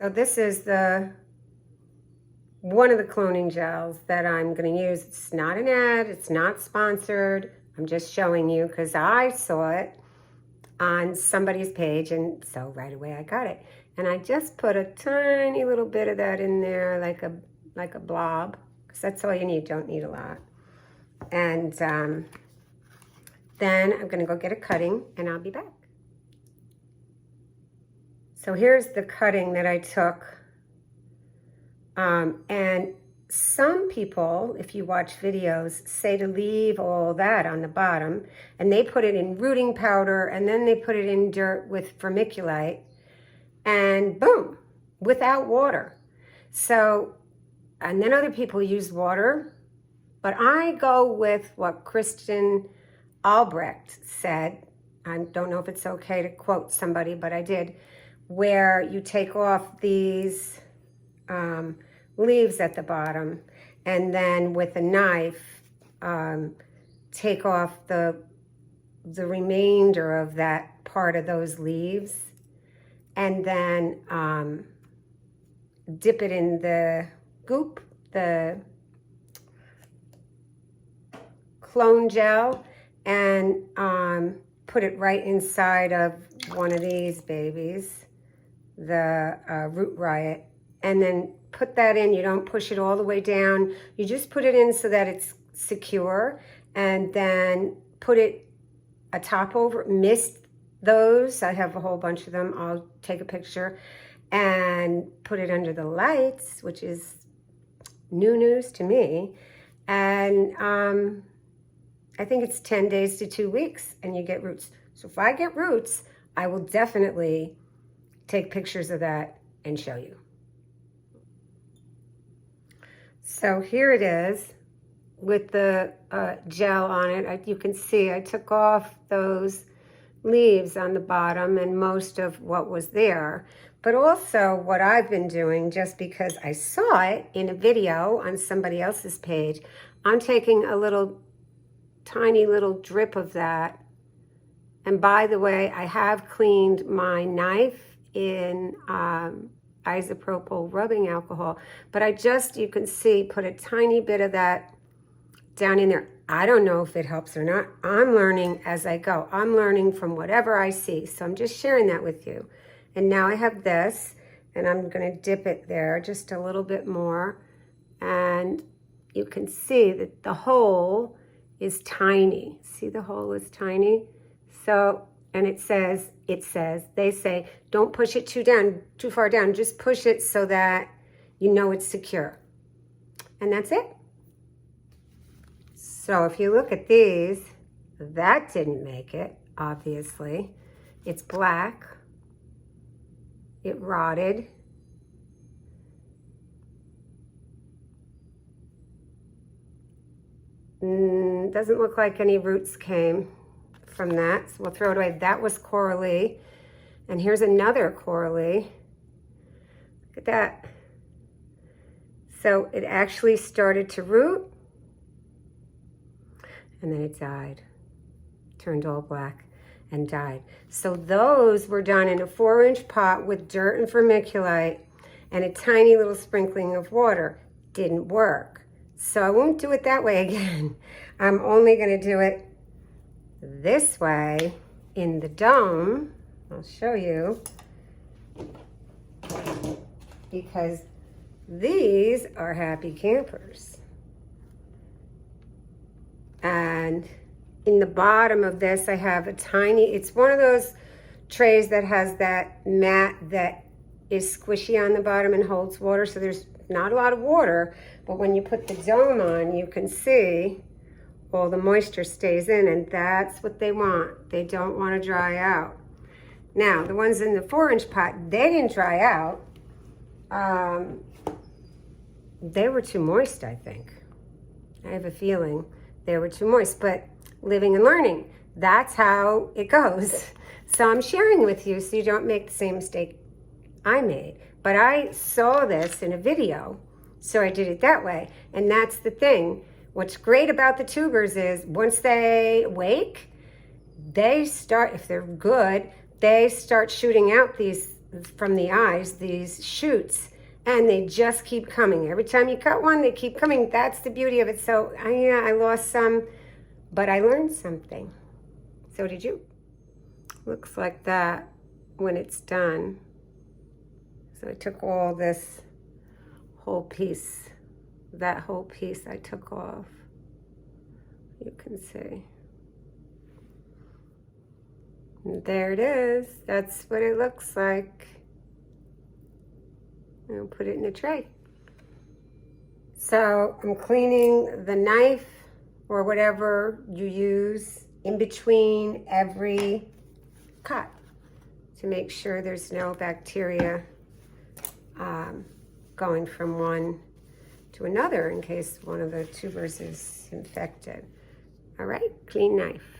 So this is one of the cloning gels that I'm going to use. It's not an ad. It's not sponsored. I'm just showing you because I saw it on somebody's page, and so right away I got it. And I just put a tiny little bit of that in there, like a blob, because that's all you need. Don't need a lot. And then I'm going to go get a cutting, and I'll be back. So here's the cutting that I took. And some people, if you watch videos, say to leave all that on the bottom, and they put it in rooting powder, and then they put it in dirt with vermiculite, and boom, without water. So, and then other people use water, but I go with what Kristen Albrecht said. I don't know if it's okay to quote somebody, but I did, where you take off these leaves at the bottom, and then with a knife take off the remainder of that part of those leaves, and then dip it in the goop, the clone gel, and put it right inside of one of these babies, the Root Riot, and then put that in. You don't push it all the way down. You just put it in so that it's secure, and then put it a top over, mist those. I have a whole bunch of them. I'll take a picture and put it under the lights, which is new news to me. And I think it's 10 days to 2 weeks, and you get roots. So if I get roots, I will definitely take pictures of that and show you. So here it is with the gel on it. You can see I took off those leaves on the bottom and most of what was there. But also what I've been doing, just because I saw it in a video on somebody else's page, I'm taking a tiny little drip of that. And by the way, I have cleaned my knife in isopropyl rubbing alcohol, but I just, you can see, put a tiny bit of that down in there. I don't know if it helps or not. I'm learning as I go. I'm learning from whatever I see. So I'm just sharing that with you. And now I have this, and I'm going to dip it there just a little bit more. And you can see that the hole is tiny. See, the hole is tiny. So, and they say, don't push it too far down. Just push it so that you know it's secure. And that's it. So if you look at these, that didn't make it, obviously. It's black. It rotted. Doesn't look like any roots came from that, so we'll throw it away. That was corally, and here's another corally. Look at that. So it actually started to root, and then it died, turned all black and died. So those were done in a 4-inch pot with dirt and vermiculite and a tiny little sprinkling of water. Didn't work. So I won't do it that way again. I'm only going to do it this way in the dome. I'll show you, because these are happy campers. And in the bottom of this, I have a tiny, it's one of those trays that has that mat that is squishy on the bottom and holds water. So there's not a lot of water, but when you put the dome on, you can see all the moisture stays in, and that's what they want. They don't want to dry out. Now, the ones in the 4-inch pot, they didn't dry out. They were too moist, I think. I have a feeling they were too moist, but living and learning, that's how it goes. So I'm sharing with you so you don't make the same mistake I made. But I saw this in a video, so I did it that way. And that's the thing. What's great about the tubers is once they wake, they start, if they're good, they start shooting out these from the eyes, these shoots, and they just keep coming. Every time you cut one, they keep coming. That's the beauty of it. So yeah, I lost some, but I learned something. So did you. Looks like that when it's done. So I took all this whole piece, that whole piece I took off. You can see. And there it is. That's what it looks like. I'll put it in a tray. So I'm cleaning the knife or whatever you use in between every cut to make sure there's no bacteria going from one to another in case one of the tubers is infected. All right, clean knife.